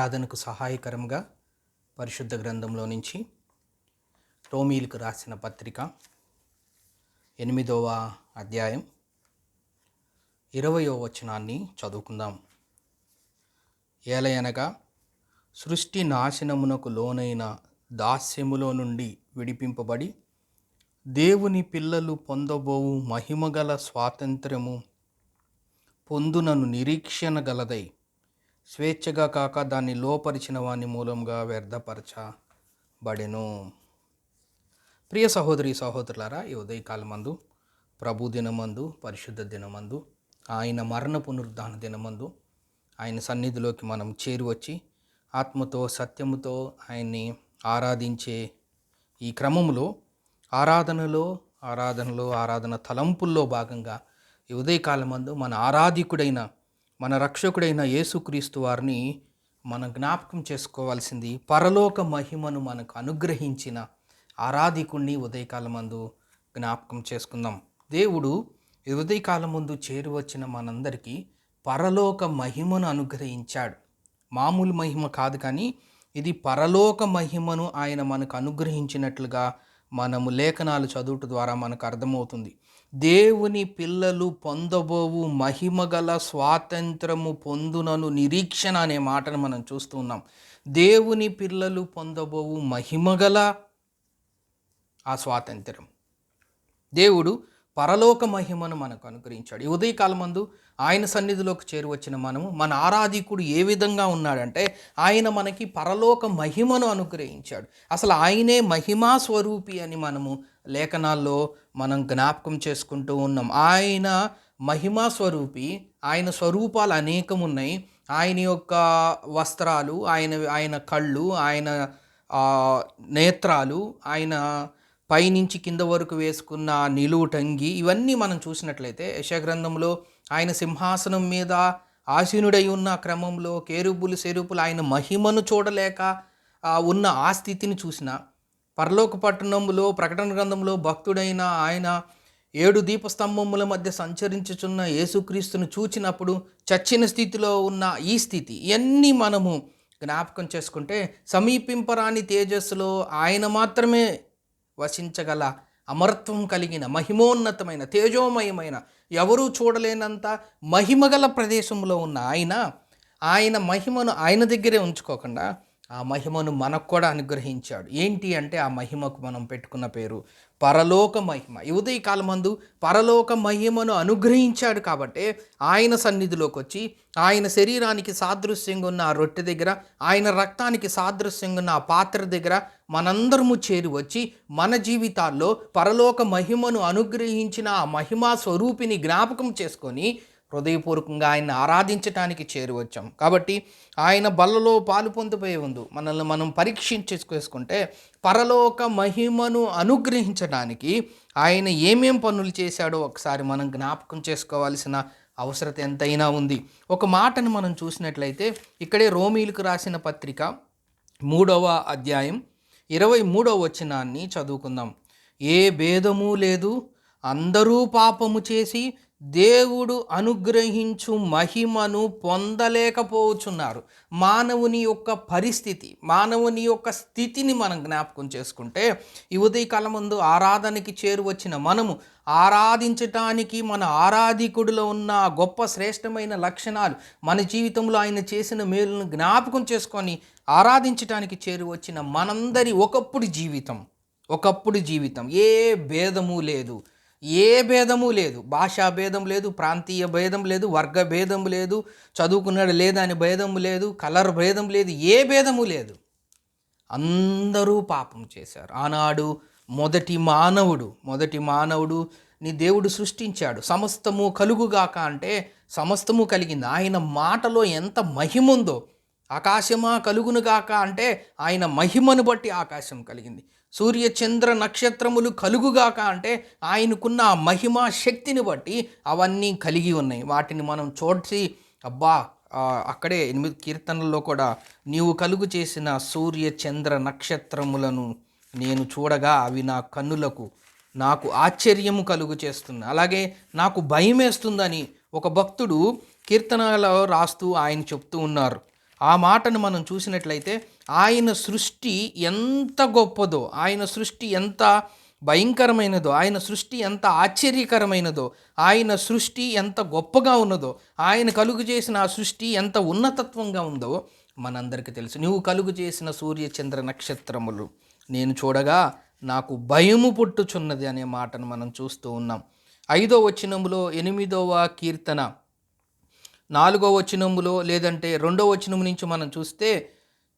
ఆరాధనకు సహాయకరంగా పరిశుద్ధ గ్రంథంలో నుంచి రోమీయులకు రాసిన పత్రిక 8వ అధ్యాయం 20వ వచనాన్ని చదువుకుందాం. ఏలయనగా సృష్టి నాశనమునకు లోనైన దాస్యములో నుండి విడిపింపబడి దేవుని పిల్లలు పొందబోవు మహిమగల స్వాతంత్ర్యము పొందునను నిరీక్షణ గలదై స్వేచ్ఛగా కాక దాన్ని లోపరిచిన వాని మూలంగా వ్యర్థపరచబడెను. ప్రియ సహోదరి సహోదరులారా, ఈ ఉదయకాలమందు ప్రభు దినమందు పరిశుద్ధ దినమందు ఆయన మరణ పునరుద్ధాన దినమందు ఆయన సన్నిధిలోకి మనం చేరువచ్చి ఆత్మతో సత్యముతో ఆయన్ని ఆరాధించే ఈ క్రమంలో ఆరాధన తలంపుల్లో భాగంగా ఈ ఉదయకాలమందు మన ఆరాధికుడైన మన రక్షకుడైన యేసుక్రీస్తు వారిని మనం జ్ఞాపకం చేసుకోవాల్సింది. పరలోక మహిమను మనకు అనుగ్రహించిన ఆరాధికుడిని ఉదయకాలమందు జ్ఞాపకం చేసుకుందాం. దేవుడు ఈ ఉదయకాలం ముందు చేరువచ్చిన మనందరికీ పరలోక మహిమను అనుగ్రహించాడు. మామూలు మహిమ కాదు, కానీ ఇది పరలోక మహిమను ఆయన మనకు అనుగ్రహించినట్లుగా మనము లేఖనాలు చదువుట ద్వారా మనకు అర్థమవుతుంది. దేవుని పిల్లలు పొందబోవు మహిమగల స్వాతంత్రము పొందునను నిరీక్షణ అనే మాటను మనం చూస్తూ ఉన్నాం. దేవుని పిల్లలు పొందబోవు మహిమగల ఆ స్వాతంత్రం, దేవుడు పరలోక మహిమను మనకు అనుగ్రహించాడు. ఈ ఉదయకాలమందు ఆయన సన్నిధిలోకి చేరువచ్చిన మనము మన ఆరాధికుడు ఏ విధంగా ఉన్నాడంటే ఆయన మనకి పరలోక మహిమను అనుగ్రహించాడు. అసలు ఆయనే మహిమా స్వరూపి అని మనము లేఖనాల్లో మనం జ్ఞాపకం చేసుకుంటూ ఉన్నాం. ఆయన మహిమా స్వరూపి, ఆయన స్వరూపాలు అనేకం ఉన్నాయి. ఆయన యొక్క వస్త్రాలు, ఆయన కళ్ళు, ఆయన నేత్రాలు, ఆయన పైనుంచి కింద వరకు వేసుకున్న నిలువుటంగి, ఇవన్నీ మనం చూసినట్లయితే యెషయా గ్రంథంలో ఆయన సింహాసనం మీద ఆసీనుడై ఉన్న క్రమంలో కేరుబులు సెరుపులు ఆయన మహిమను చూడలేక ఉన్న ఆ స్థితిని చూసిన, పరలోక పట్టణంలో ప్రకటన గ్రంథంలో భక్తుడైన ఆయన 7 దీపస్తంభముల మధ్య సంచరించుచున్న యేసుక్రీస్తును చూచినప్పుడు చచ్చిన స్థితిలో ఉన్న ఈ స్థితి, ఇవన్నీ మనము జ్ఞాపకం చేసుకుంటే సమీపింపరాని తేజస్సులో ఆయన మాత్రమే వసించగల అమరత్వం కలిగిన మహిమోన్నతమైన తేజోమయమైన ఎవరూ చూడలేనంత మహిమగల ప్రదేశంలో ఉన్న ఆయన మహిమను ఆయన దగ్గరే ఉంచుకోకుండా ఆ మహిమను మనకు కూడా అనుగ్రహించాడు. ఏంటి అంటే ఆ మహిమకు మనం పెట్టుకున్న పేరు పరలోక మహిమ. ఈ ఉదయకాలమందు పరలోక మహిమను అనుగ్రహించాడు కాబట్టి ఆయన సన్నిధిలోకి వచ్చి ఆయన శరీరానికి సాదృశ్యంగా ఉన్న ఆ రొట్టె దగ్గర, ఆయన రక్తానికి సాదృశ్యంగా ఉన్న ఆ పాత్ర దగ్గర మనందరము చేరి వచ్చి మన జీవితాల్లో పరలోక మహిమను అనుగ్రహించిన ఆ మహిమా స్వరూపిని జ్ఞాపకం చేసుకొని హృదయపూర్వకంగా ఆయన్ని ఆరాధించటానికి చేరువచ్చాం. కాబట్టి ఆయన బల్లలో పాలు పొందిపోయే ముందు మనల్ని మనం పరీక్షించేసుకుంటే పరలోక మహిమను అనుగ్రహించడానికి ఆయన ఏమేం పనులు చేశాడో ఒకసారి మనం జ్ఞాపకం చేసుకోవాల్సిన అవసరత ఎంతైనా ఉంది. ఒక మాటను మనం చూసినట్లయితే ఇక్కడే రోమీయులకు రాసిన పత్రిక 3వ అధ్యాయం 23వ వచనాన్ని చదువుకుందాం. ఏ భేదము లేదు, అందరూ పాపము చేసి దేవుడు అనుగ్రహించు మహిమను పొందలేకపోతున్నారు. మానవుని యొక్క పరిస్థితి, మానవుని యొక్క స్థితిని మనం జ్ఞాపకం చేసుకుంటే ఈ ఉదయకాలం ముందు ఆరాధనకి చేరువచ్చిన మనము ఆరాధించటానికి మన ఆరాధికుడిలో ఉన్న గొప్ప శ్రేష్టమైన లక్షణాలు, మన జీవితంలో ఆయన చేసిన మేలును జ్ఞాపకం చేసుకొని ఆరాధించటానికి చేరువచ్చిన మనందరి ఒకప్పుడు జీవితం ఏ భేదము లేదు, భాషా భేదం లేదు, ప్రాంతీయ భేదం లేదు, వర్గ భేదం లేదు, చదువుకున్నాడు లేదా అని భేదం లేదు, కలర్ భేదం లేదు, ఏ భేదము లేదు. అందరూ పాపం చేశారు. ఆనాడు మొదటి మానవుడు నీ దేవుడు సృష్టించాడు. సమస్తము కలుగుగాక అంటే సమస్తము కలిగింది. ఆయన మాటలో ఎంత మహిమ ఉందో, ఆకాశమా కలుగునుగాక అంటే ఆయన మహిమను బట్టి ఆకాశం కలిగింది. సూర్య చంద్ర నక్షత్రములు కలుగుగాక అంటే ఆయనకున్న మహిమా శక్తిని బట్టి అవన్నీ కలిగి ఉన్నాయి. వాటిని మనం చూసి అక్కడే 8 కీర్తనల్లో కూడా నీవు కలుగు చేసిన సూర్య చంద్ర నక్షత్రములను నేను చూడగా అవి నా కన్నులకు నాకు ఆశ్చర్యము కలుగు చేస్తుంది, అలాగే నాకు భయం వేస్తుందని ఒక భక్తుడు కీర్తనలో రాస్తూ ఆయన చెప్తూ ఉన్నారు. ఆ మాటను మనం చూసినట్లయితే ఆయన సృష్టి ఎంత గొప్పదో, ఆయన సృష్టి ఎంత భయంకరమైనదో, ఆయన సృష్టి ఎంత ఆశ్చర్యకరమైనదో, ఆయన సృష్టి ఎంత గొప్పగా ఉన్నదో, ఆయన కలుగు చేసిన ఆ సృష్టి ఎంత ఉన్నతత్వంగా ఉందో మనందరికీ తెలుసు. నువ్వు కలుగు చేసిన సూర్య చంద్ర నక్షత్రములు నేను చూడగా నాకు భయము పుట్టుచున్నది అనే మాటను మనం చూస్తూ ఉన్నాం. 5వ వచనములో 8వ కీర్తన 4వ వచనములో లేదంటే 2వ వచనం నుంచి మనం చూస్తే,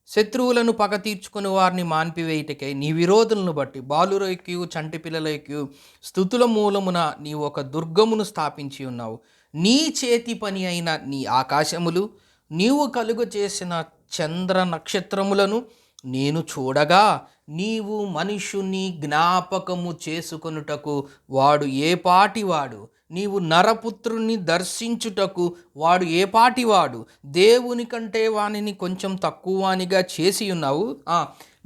శత్రువులను పగ తీర్చుకుని వారిని మాన్పివేయుటకై నీ విరోధులను బట్టి బాలురైక్యు చంటి పిల్లలైక్యు స్తుతుల మూలమున నీ ఒక దుర్గమును స్థాపించి ఉన్నావు. నీ చేతి పని అయిన నీ ఆకాశములు, నీవు కలుగు చేసిన చంద్ర నక్షత్రములను నేను చూడగా నీవు మనుష్యుని జ్ఞాపకము చేసుకొనుటకు వాడు ఏ పాటివాడు, నీవు నరపుత్రుని దర్శించుటకు వాడు ఏ పాటివాడు, దేవుని కంటే వానిని కొంచెం తక్కువనిగా చేసి ఉన్నావు,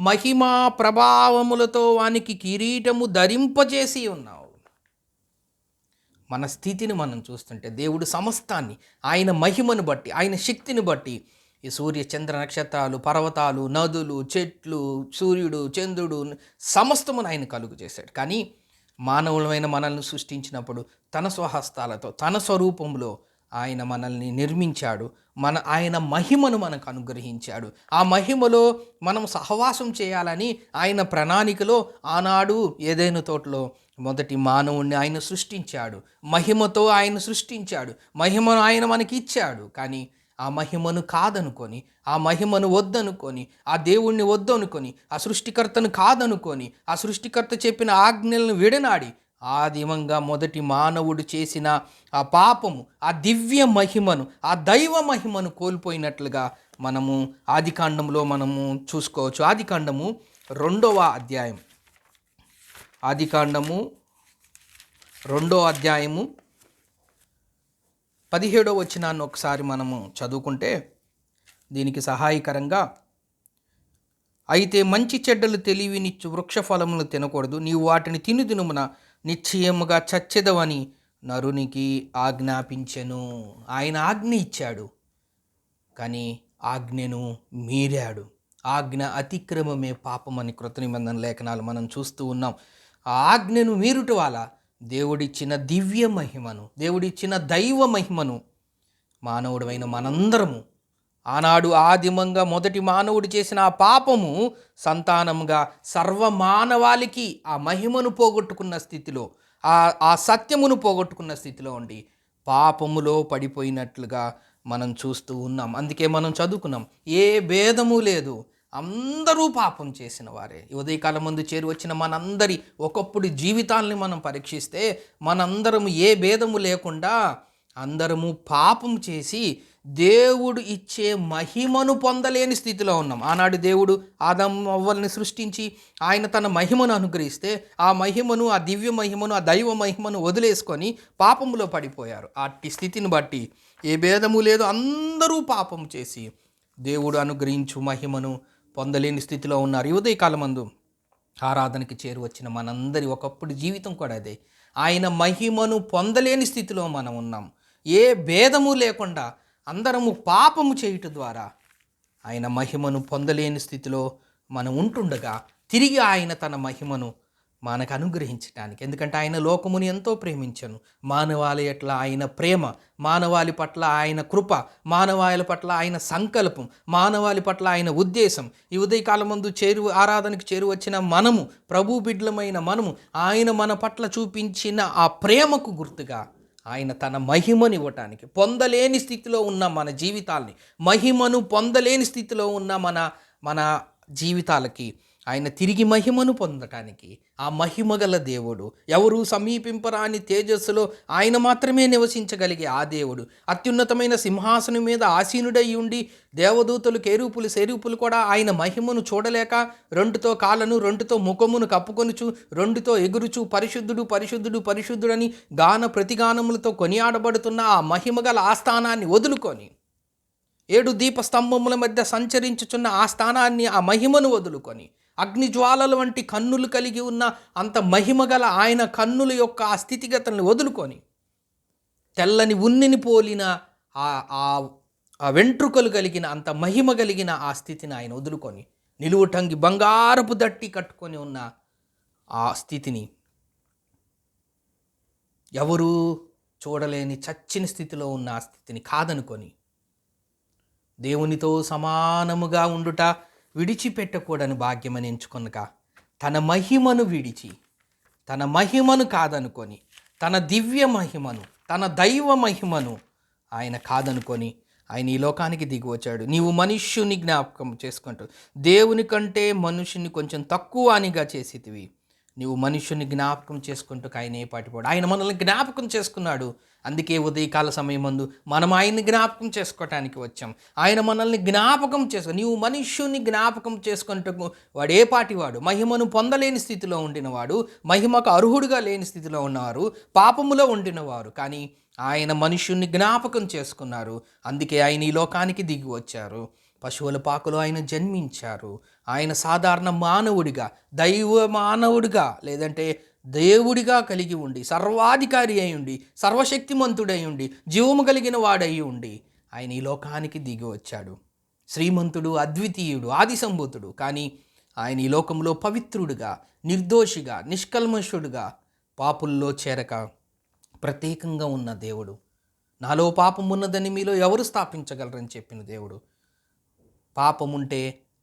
మహిమా ప్రభావములతో వానికి కిరీటము ధరింపజేసి ఉన్నావు. మన స్థితిని మనం చూస్తుంటే దేవుడు సమస్తాన్ని ఆయన మహిమను బట్టి, ఆయన శక్తిని బట్టి ఈ సూర్య చంద్ర నక్షత్రాలు, పర్వతాలు, నదులు, చెట్లు, సూర్యుడు, చంద్రుడు సమస్తమును ఆయన కలుగు చేశాడు. కానీ మానవులమైన మనల్ని సృష్టించినప్పుడు తన స్వహస్తాలతో తన స్వరూపంలో ఆయన మనల్ని నిర్మించాడు. ఆయన మహిమను మనకు అనుగ్రహించాడు. ఆ మహిమలో మనం సహవాసం చేయాలని ఆయన ప్రణాళికలో ఆనాడు ఏదైనా తోటలో మొదటి మానవుణ్ణి ఆయన సృష్టించాడు. మహిమతో ఆయన సృష్టించాడు. మహిమను ఆయన మనకి ఇచ్చాడు. కానీ ఆ మహిమను కాదనుకొని, ఆ మహిమను వద్దనుకొని, ఆ దేవుణ్ణి వద్దనుకొని, ఆ సృష్టికర్తను కాదనుకొని, ఆ సృష్టికర్త చెప్పిన ఆజ్ఞలను విడనాడి ఆదిమంగా మొదటి మానవుడు చేసిన ఆ పాపము, ఆ దివ్య మహిమను, ఆ దైవ మహిమను కోల్పోయినట్లుగా మనము ఆదికాండంలో మనము చూసుకోవచ్చు. ఆదికాండము 2వ అధ్యాయం, ఆదికాండము 2వ అధ్యాయము 17వ వచనాన్ని ఒకసారి మనము చదువుకుంటే దీనికి సహాయకరంగా, అయితే మంచి చెడ్డలు తెలివినిచ్చు వృక్ష ఫలములు తినకూడదు, నీవు వాటిని తిను దినమున నిశ్చయముగా చచ్చెదవని నరునికి ఆజ్ఞాపించెను. ఆయన ఆజ్ఞ ఇచ్చాడు, కానీ ఆజ్ఞను మీరాడు. ఆజ్ఞ అతిక్రమమే పాపమని కృత నిబంధన లేఖనాలు మనం చూస్తూ ఉన్నాం. ఆ ఆజ్ఞను మీరుట వల్ల దేవుడిచ్చిన దివ్య మహిమను, దేవుడిచ్చిన దైవ మహిమను మానవుడమైన మనందరము ఆనాడు ఆదిమంగా మొదటి మానవుడు చేసిన ఆ పాపము సంతానంగా సర్వమానవాళికి ఆ మహిమను పోగొట్టుకున్న స్థితిలో, ఆ సత్యమును పోగొట్టుకున్న స్థితిలో ఉండి పాపములో పడిపోయినట్లుగా మనం చూస్తూ ఉన్నాం. అందుకే మనం చదువుకున్నాం, ఏ భేదము లేదు, అందరూ పాపం చేసిన వారే. ఉదయకాలం ముందు చేరి వచ్చిన మనందరి ఒకప్పుడు జీవితాలని మనం పరీక్షిస్తే మనందరము ఏ భేదము లేకుండా అందరము పాపం చేసి దేవుడు ఇచ్చే మహిమను పొందలేని స్థితిలో ఉన్నాం. ఆనాడు దేవుడు ఆదాము అవ్వల్ని సృష్టించి ఆయన తన మహిమను అనుగ్రహిస్తే ఆ మహిమను, ఆ దివ్య మహిమను, ఆ దైవ మహిమను వదిలేసుకొని పాపములో పడిపోయారు. అట్టి స్థితిని బట్టి ఏ భేదము లేదు, అందరూ పాపం చేసి దేవుడు అనుగ్రహించు మహిమను పొందలేని స్థితిలో ఉన్నారు. ఉదయకాలమందు ఆరాధనకి చేరి వచ్చిన మనందరి ఒకప్పుడు జీవితం కూడా అదే. ఆయన మహిమను పొందలేని స్థితిలో మనం ఉన్నాం. ఏ భేదము లేకుండా అందరము పాపము చేయుట ద్వారా ఆయన మహిమను పొందలేని స్థితిలో మనం ఉంటుండగా తిరిగి ఆయన తన మహిమను మనకు అనుగ్రహించడానికి, ఎందుకంటే ఆయన లోకముని ఎంతో ప్రేమించను, మానవాళి ఎట్ల ఆయన ప్రేమ, మానవాళి పట్ల ఆయన కృప, మానవాళి పట్ల ఆయన సంకల్పం, మానవాళి పట్ల ఆయన ఉద్దేశం. ఈ ఉదయకాలం ముందు ఆరాధనకు చేరువచ్చిన మనము, ప్రభు బిడ్డలమైన మనము, ఆయన మన పట్ల చూపించిన ఆ ప్రేమకు గుర్తుగా ఆయన తన మహిమను ఇవ్వటానికి, పొందలేని స్థితిలో ఉన్న మన జీవితాల్ని, మహిమను పొందలేని స్థితిలో ఉన్న మన జీవితాలకి ఆయన తిరిగి మహిమను పొందటానికి, ఆ మహిమగల దేవుడు, ఎవరు సమీపింపరాని తేజస్సులో ఆయన మాత్రమే నివసించగలిగే ఆ దేవుడు అత్యున్నతమైన సింహాసనం మీద ఆసీనుడై ఉండి దేవదూతలు, కేరూపులు, సెరూపులు కూడా ఆయన మహిమను చూడలేక రెండుతో కాళ్ళను, రెండుతో ముఖమును కప్పుకొనుచు, రెండుతో ఎగురుచు పరిశుద్ధుడు పరిశుద్ధుడు పరిశుద్ధుడని గాన ప్రతిగానములతో కొనియాడబడుతున్న ఆ మహిమగల ఆస్థానాన్ని వదులుకొని 7 దీపస్తంభముల మధ్య సంచరించుచున్న ఆ స్థానాన్ని, ఆ మహిమను వదులుకొని అగ్నిజ్వాలల వంటి కన్నులు కలిగి ఉన్న అంత మహిమగల ఆయన కన్నుల యొక్క ఆ స్థితిగతులను వదులుకొని తెల్లని ఉన్నిని పోలిన ఆ వెంట్రుకలు కలిగిన అంత మహిమ కలిగిన ఆ స్థితిని ఆయన వదులుకొని నిలువుటంగి బంగారపు దట్టి కట్టుకొని ఉన్న ఆ స్థితిని ఎవరూ చూడలేని చచ్చిన స్థితిలో ఉన్న ఆ స్థితిని కాదనుకొని దేవునితో సమానముగా ఉండుట విడిచిపెట్టకూడని భాగ్యమని ఎంచుకొనక తన మహిమను విడిచి తన మహిమను కాదనుకొని తన దివ్య మహిమను తన దైవ మహిమను ఆయన కాదనుకొని ఆయన ఈ లోకానికి దిగి వచ్చాడు. నీవు మనుష్యుని జ్ఞాపకం చేసుకుంటూ దేవుని కంటే మనుషుని కొంచెం తక్కువ అనిగా చేసేటివి. నీవు మనుష్యుని జ్ఞాపకం చేసుకుంటూ ఆయన ఏ పాటిపోడు. ఆయన మనల్ని జ్ఞాపకం చేసుకున్నాడు. అందుకే ఉదయకాల సమయం ముందు మనం ఆయన్ని జ్ఞాపకం చేసుకోవటానికి వచ్చాం. ఆయన మనల్ని జ్ఞాపకం చేసుకో. నీవు మనుష్యుని జ్ఞాపకం చేసుకుంటూ వాడు ఏ పాటివాడు, మహిమను పొందలేని స్థితిలో ఉండినవాడు, మహిమకు అర్హుడుగా లేని స్థితిలో ఉన్నవారు, పాపములో ఉండినవారు. కానీ ఆయన మనుష్యుని జ్ఞాపకం చేసుకున్నారు. అందుకే ఆయన ఈ లోకానికి దిగి వచ్చారు. పశువుల పాకలో ఆయన జన్మించారు. ఆయన సాధారణ మానవుడిగా, దైవ మానవుడిగా, లేదంటే దేవుడిగా కలిగి ఉండి, సర్వాధికారి అయి ఉండి, సర్వశక్తిమంతుడై ఉండి, జీవము కలిగిన వాడై ఉండి ఆయన ఈ లోకానికి దిగి వచ్చాడు. శ్రీమంతుడు, అద్వితీయుడు, ఆది సంభూతుడు. కానీ ఆయన ఈ లోకంలో పవిత్రుడిగా, నిర్దోషిగా, నిష్కల్మషుడుగా పాపుల్లో చేరక ప్రత్యేకంగా ఉన్న దేవుడు. నాలో పాపం ఉన్నదని మీలో ఎవరు స్థాపించగలరని చెప్పిన దేవుడు. పాపముంటే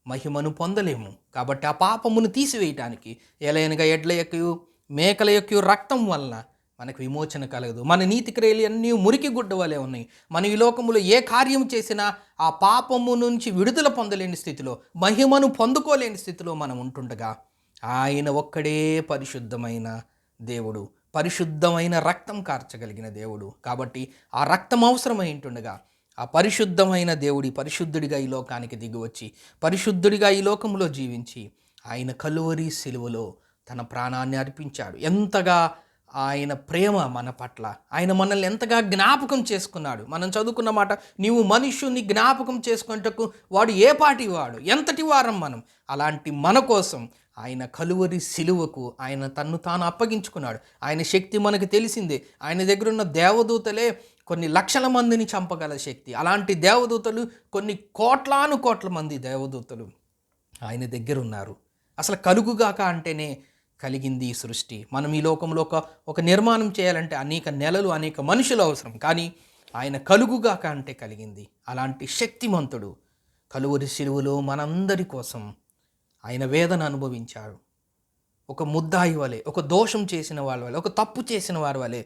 మహిమను పొందలేము. కాబట్టి ఆ పాపమును తీసివేయటానికి ఎలయనగా ఎడ్ల యొక్కయు మేకల యొక్కయు రక్తం వలన మనకు విమోచన కలగదు. మన నీతి క్రియలు అన్నీ మురికి గుడ్డ వలె ఉన్నాయి. మన ఈ లోకములో ఏ కార్యం చేసినా ఆ పాపము నుంచి విడుదల పొందలేని స్థితిలో, మహిమను పొందుకోలేని స్థితిలో మనం ఉంటుండగా ఆయన ఒక్కడే పరిశుద్ధమైన దేవుడు, పరిశుద్ధమైన రక్తం కార్చగలిగిన దేవుడు. కాబట్టి ఆ రక్తం అవసరమై ఉంటుండగా ఆ పరిశుద్ధమైన దేవుడి పరిశుద్ధుడిగా ఈ లోకానికి దిగివచ్చి పరిశుద్ధుడిగా ఈ లోకంలో జీవించి ఆయన కలువరి సిలువలో తన ప్రాణాన్ని అర్పించాడు. ఎంతగా ఆయన ప్రేమ మన పట్ల, ఆయన మనల్ని ఎంతగా జ్ఞాపకం చేసుకున్నాడు. మనం చదువుకున్న మాట, నీవు మనుష్యుని జ్ఞాపకం చేసుకున్నటకు వాడు ఏ పాటి వాడు, ఎంతటి వారం మనం. అలాంటి మన కోసం ఆయన కలువరి సిలువకు ఆయన తన్ను తాను అప్పగించుకున్నాడు. ఆయన శక్తి మనకు తెలిసిందే. ఆయన దగ్గర ఉన్న దేవదూతలే కొన్ని లక్షల మందిని చంపగల శక్తి. అలాంటి దేవదూతలు కొన్ని కోట్ల మంది దేవదూతలు ఆయన దగ్గర ఉన్నారు. అసలు కలుగుగాక అంటేనే కలిగింది ఈ సృష్టి. మనం ఈ లోకంలో ఒక నిర్మాణం చేయాలంటే అనేక నెలలు, అనేక మనుషులు అవసరం. కానీ ఆయన కలుగుగాక అంటే కలిగింది. అలాంటి శక్తిమంతుడు కలువరి సిలువలో మనందరి కోసం ఆయన వేదన అనుభవించాడు. ఒక ముద్దాయి వలె, ఒక దోషం చేసిన వాళ్ళ వలె, ఒక తప్పు చేసిన వారి వలె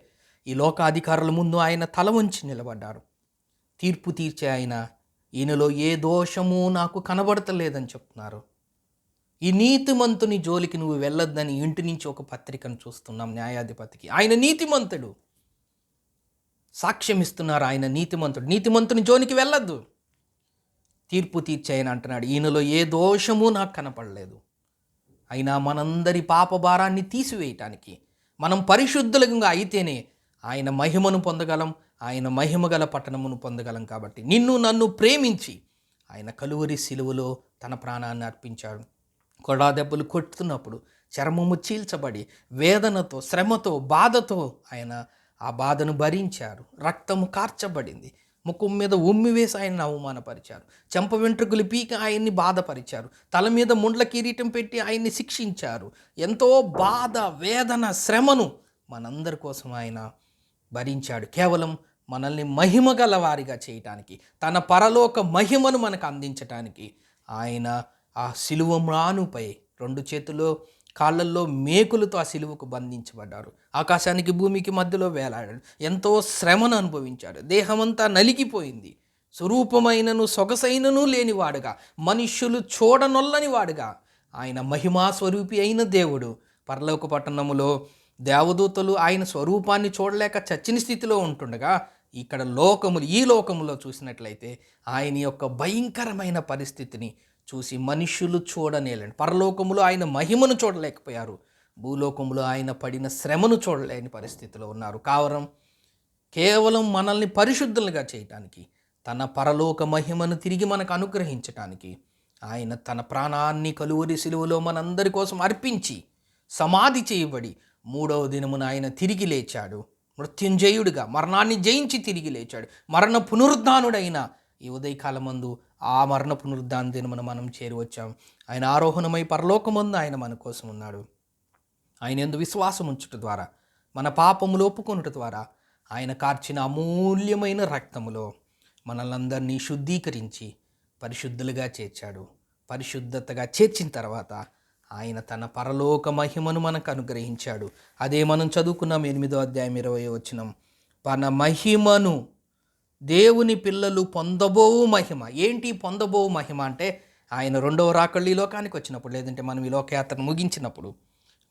ఈ లోకాధికారుల ముందు ఆయన తల వంచి నిలబడ్డారు. తీర్పు తీర్చే ఆయన, ఈయనలో ఏ దోషము నాకు కనబడతలేదని చెప్తున్నారు. ఈ నీతిమంతుని జోలికి నువ్వు వెళ్ళొద్దని ఇంటి నుంచి ఒక పత్రికను చూస్తున్నాం న్యాయాధిపతికి. ఆయన నీతిమంతుడు, సాక్ష్యం ఇస్తున్నారు. ఆయన నీతిమంతుడు, నీతిమంతుని జోలికి వెళ్ళొద్దు. తీర్పు తీర్చాయని అంటున్నాడు, ఈయనలో ఏ దోషము నాకు కనపడలేదు. అయినా మనందరి పాప భారాన్ని తీసివేయటానికి, మనం పరిశుద్ధులంగా అయితేనే ఆయన మహిమను పొందగలం, ఆయన మహిమగల పట్టణమును పొందగలం. కాబట్టి నిన్ను నన్ను ప్రేమించి ఆయన కలువరి సిలువలో తన ప్రాణాన్ని అర్పించాడు. కొడా దెబ్బలు కొట్టుతున్నప్పుడు చర్మము చీల్చబడి వేదనతో, శ్రమతో, బాధతో ఆయన ఆ బాధను భరించారు. రక్తము కార్చబడింది. ముఖం మీద ఉమ్మి వేసి ఆయన్ని అవమానపరిచారు. చెంప వెంట్రుకలు పీకి ఆయన్ని బాధపరిచారు. తల మీద ముండ్ల కిరీటం పెట్టి ఆయన్ని శిక్షించారు. ఎంతో బాధ, వేదన, శ్రమను మనందరి కోసం ఆయన భరించాడు. కేవలం మనల్ని మహిమగల వారిగా చేయటానికి, తన పరలోక మహిమను మనకు అందించటానికి ఆయన ఆ సిలువ మ్రానుపై 2 చేతుల్లో కాళ్ళల్లో మేకులతో ఆ సిలువకు బంధించబడ్డారు. ఆకాశానికి భూమికి మధ్యలో వేలాడాడు. ఎంతో శ్రమను అనుభవించాడు. దేహమంతా నలిగిపోయింది. స్వరూపమైనను సొగసైనను లేనివాడుగా, మనుష్యులు చూడనొల్లని వాడుగా ఆయన మహిమా స్వరూపి అయిన దేవుడు పరలోక పట్టణములో దేవదూతలు ఆయన స్వరూపాన్ని చూడలేక చచ్చిన స్థితిలో ఉంటుండగా, ఇక్కడ ఈ లోకములో చూసినట్లయితే ఆయన యొక్క భయంకరమైన పరిస్థితిని చూసి మనుష్యులు చూడనేలండి. పరలోకములో ఆయన మహిమను చూడలేకపోయారు. భూలోకములో ఆయన పడిన శ్రమను చూడలేని పరిస్థితిలో ఉన్నారు. కేవలం మనల్ని పరిశుద్ధులుగా చేయటానికి, తన పరలోక మహిమను తిరిగి మనకు అనుగ్రహించటానికి ఆయన తన ప్రాణాన్ని కలువరి సిలువలో మనందరి కోసం అర్పించి సమాధి చేయబడి 3వ దినమున ఆయన తిరిగి లేచాడు. మృత్యుంజయుడిగా మరణాన్ని జయించి తిరిగి లేచాడు. మరణ పునరుద్ధానుడైన ఈ ఉదయకాలమందు ఆ మరణ పునరుద్ధాన దినమున మనం చేరువచ్చాం. ఆయన ఆరోహణమై పరలోకమందు ఆయన మన కోసం ఉన్నాడు. ఆయన యందు విశ్వాసం ఉంచుట ద్వారా, మన పాపములు ఒప్పుకొనుట ద్వారా, ఆయన కార్చిన అమూల్యమైన రక్తములో మనల్ని అందరినీ శుద్ధీకరించి పరిశుద్ధులుగా చేర్చాడు. పరిశుద్ధతగా చేర్చిన తర్వాత ఆయన తన పరలోక మహిమను మనకు అనుగ్రహించాడు. అదే మనం చదువుకున్నాం 8వ అధ్యాయం 20వ వచనం. తన మహిమను దేవుని పిల్లలు పొందబోవు మహిమ. ఏంటి పొందబోవు మహిమ అంటే, ఆయన రెండవ రాకళ్ళు ఈ లోకానికి వచ్చినప్పుడు, లేదంటే మనం ఈ లోకయాత్రను ముగించినప్పుడు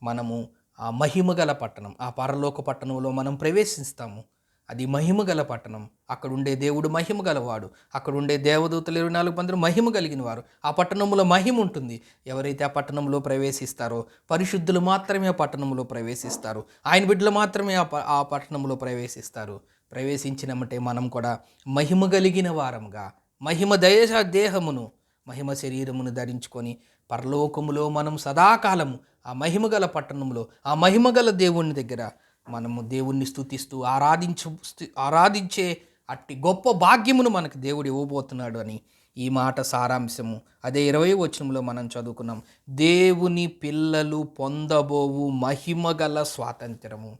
మనము ఆ మహిమ గల పట్టణం, ఆ పరలోక పట్టణంలో మనం ప్రవేశిస్తాము. అది మహిమ గల పట్టణం. అక్కడ ఉండే దేవుడు మహిమ గలవాడు. అక్కడ ఉండే దేవదూతలు 24 మంది మహిమ కలిగిన వారు. ఆ పట్టణంలో మహిమ ఉంటుంది. ఎవరైతే ఆ పట్టణంలో ప్రవేశిస్తారో, పరిశుద్ధులు మాత్రమే ఆ పట్టణంలో ప్రవేశిస్తారు. ఆయన బిడ్డలు మాత్రమే ఆ పట్టణంలో ప్రవేశిస్తారు. ప్రవేశించినమంటే మనం కూడా మహిమ కలిగిన వారంగా, మహిమ దేహమును, మహిమ శరీరమును ధరించుకొని పరలోకములో మనం సదాకాలము ఆ మహిమగల పట్టణంలో, ఆ మహిమగల దేవుని దగ్గర మనము దేవుణ్ణి స్తుతిస్తూ ఆరాధించే అట్టి గొప్ప భాగ్యమును మనకు దేవుడు ఇవ్వబోతున్నాడు అని ఈ మాట సారాంశము. అదే 20వ వచనంలో మనం చదువుకున్నాం. దేవుని పిల్లలు పొందబోవు మహిమగల స్వాతంత్రము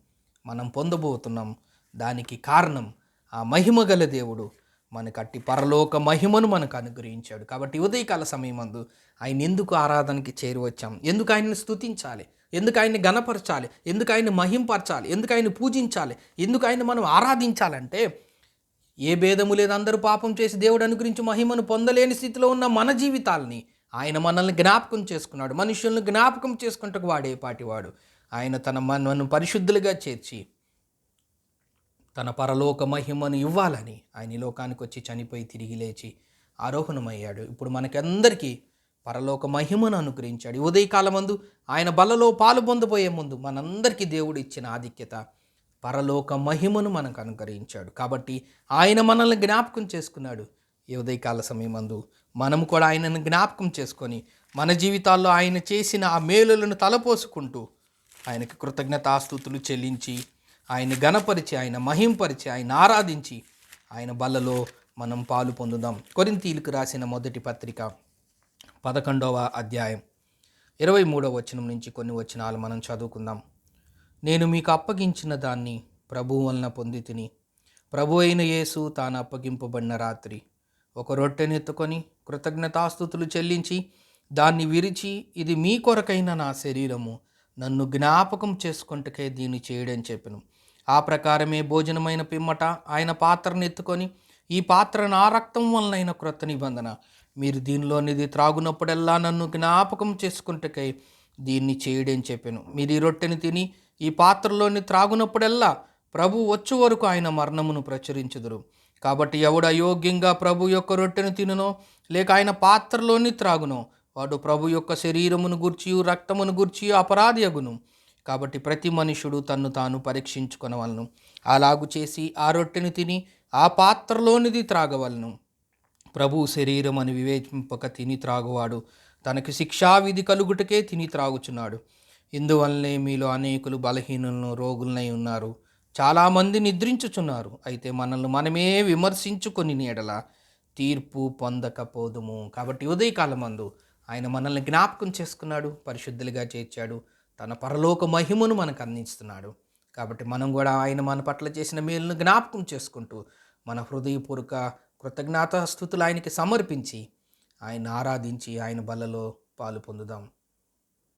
మనం పొందబోతున్నాం. దానికి కారణం ఆ మహిమగల దేవుడు మనకు అట్టి పరలోక మహిమను మనకు అనుగ్రహించాడు. కాబట్టి ఉదయకాల సమయమందు ఆయన ఎందుకు ఆరాధనకి చేరువచ్చాం, ఎందుకు ఆయన్ని స్తుతించాలి, ఎందుకు ఆయన్ని గణపరచాలి, ఎందుకు ఆయన్ని మహింపరచాలి, ఎందుకు ఆయన్ని పూజించాలి, ఎందుకు ఆయన్ని మనం ఆరాధించాలంటే, ఏ భేదము లేదు, అందరూ పాపం చేసి దేవుడు అనుగ్రహించి మహిమను పొందలేని స్థితిలో ఉన్న మన జీవితాలని ఆయన మనల్ని జ్ఞాపకం చేసుకున్నాడు. మనుషులను జ్ఞాపకం చేసుకుంటూ వాడే పాటివాడు. ఆయన మనను పరిశుద్ధులుగా చేర్చి తన పరలోక మహిమను ఇవ్వాలని ఆయన ఈ లోకానికి వచ్చి చనిపోయి తిరిగి లేచి ఆరోహణమయ్యాడు. ఇప్పుడు మనకందరికీ పరలోక మహిమను అనుగ్రహించాడు. ఉదయకాలమందు ఆయన బలలో పాలు పొందబోయే ముందు మనందరికీ దేవుడు ఇచ్చిన ఆధిక్యత, పరలోక మహిమను మనకు అనుగ్రహించాడు. కాబట్టి ఆయన మనల్ని జ్ఞాపకం చేసుకున్నాడు. ఈ ఉదయకాల సమయమందు మనము కూడా ఆయనను జ్ఞాపకం చేసుకొని మన జీవితాల్లో ఆయన చేసిన ఆ మేలులను తలపోసుకుంటూ ఆయనకి కృతజ్ఞతాస్తుతులు చెల్లించి, ఆయన గణపరిచి, ఆయన మహింపరిచి, ఆయన ఆరాధించి ఆయన బలలో మనం పాలు పొందుదాం. కొరింథీయులకు రాసిన మొదటి పత్రిక 11వ అధ్యాయం 23వ వచనం నుంచి కొన్ని వచనాలు మనం చదువుకుందాం. నేను మీకు అప్పగించిన దాన్ని ప్రభువు వలన పొంది తిని, ప్రభు అయిన యేసు తాను అప్పగింపబడిన రాత్రి ఒక రొట్టెనెత్తుకొని కృతజ్ఞతాస్తుతులు చెల్లించి దాన్ని విరిచి, ఇది మీ కొరకైన నా శరీరము, నన్ను జ్ఞాపకం చేసుకుంటకే దీన్ని చేయడని చెప్పెను. ఆ ప్రకారమే భోజనమైన పిమ్మట ఆయన పాత్రను ఎత్తుకొని, ఈ పాత్ర నా రక్తం వలనైన క్రొత్త నిబంధన, మీరు దీనిలోనిది త్రాగునప్పుడల్లా నన్ను జ్ఞాపకం చేసుకుంటకై దీన్ని చేయడని చెప్పాను. మీరు ఈ రొట్టెని తిని ఈ పాత్రలోని త్రాగునప్పుడల్లా ప్రభు వచ్చు వరకు ఆయన మరణమును ప్రచురించుదురు. కాబట్టి ఎవడు అయోగ్యంగా ప్రభు యొక్క రొట్టెను తినునో, లేక ఆయన పాత్రలోని త్రాగునో, వాడు ప్రభు యొక్క శరీరమును గూర్చి రక్తమును గూర్చి అపరాధి అగును. కాబట్టి ప్రతి మనుషుడు తన్ను తాను పరీక్షించుకొనవలను. అలాగు చేసి ఆ రొట్టెను తిని ఆ పాత్రలోనిది త్రాగవలను. ప్రభు శరీరం అని వివేచింపక తిని త్రాగువాడు తనకు శిక్షావిధి కలుగుటకే తిని త్రాగుచున్నాడు. ఇందువల్లనే మీలో అనేకులు బలహీనులను, రోగులనై ఉన్నారు. చాలామంది నిద్రించుచున్నారు. అయితే మనల్ని మనమే విమర్శించుకొని నీడల తీర్పు పొందకపోదుము. కాబట్టి ఉదయకాలమందు ఆయన మనల్ని జ్ఞాపకం చేసుకున్నాడు, పరిశుద్ధులుగా చేర్చాడు, తన పరలోక మహిమను మనకు అందిస్తున్నాడు. కాబట్టి మనం కూడా ఆయన మన పట్ల చేసిన మేలును జ్ఞాపకం చేసుకుంటూ మన హృదయపూర్వక కృతజ్ఞతాస్తుతులు ఆయనకి సమర్పించి ఆయన ఆరాధించి ఆయన బలలో పాలు పొందుదాం.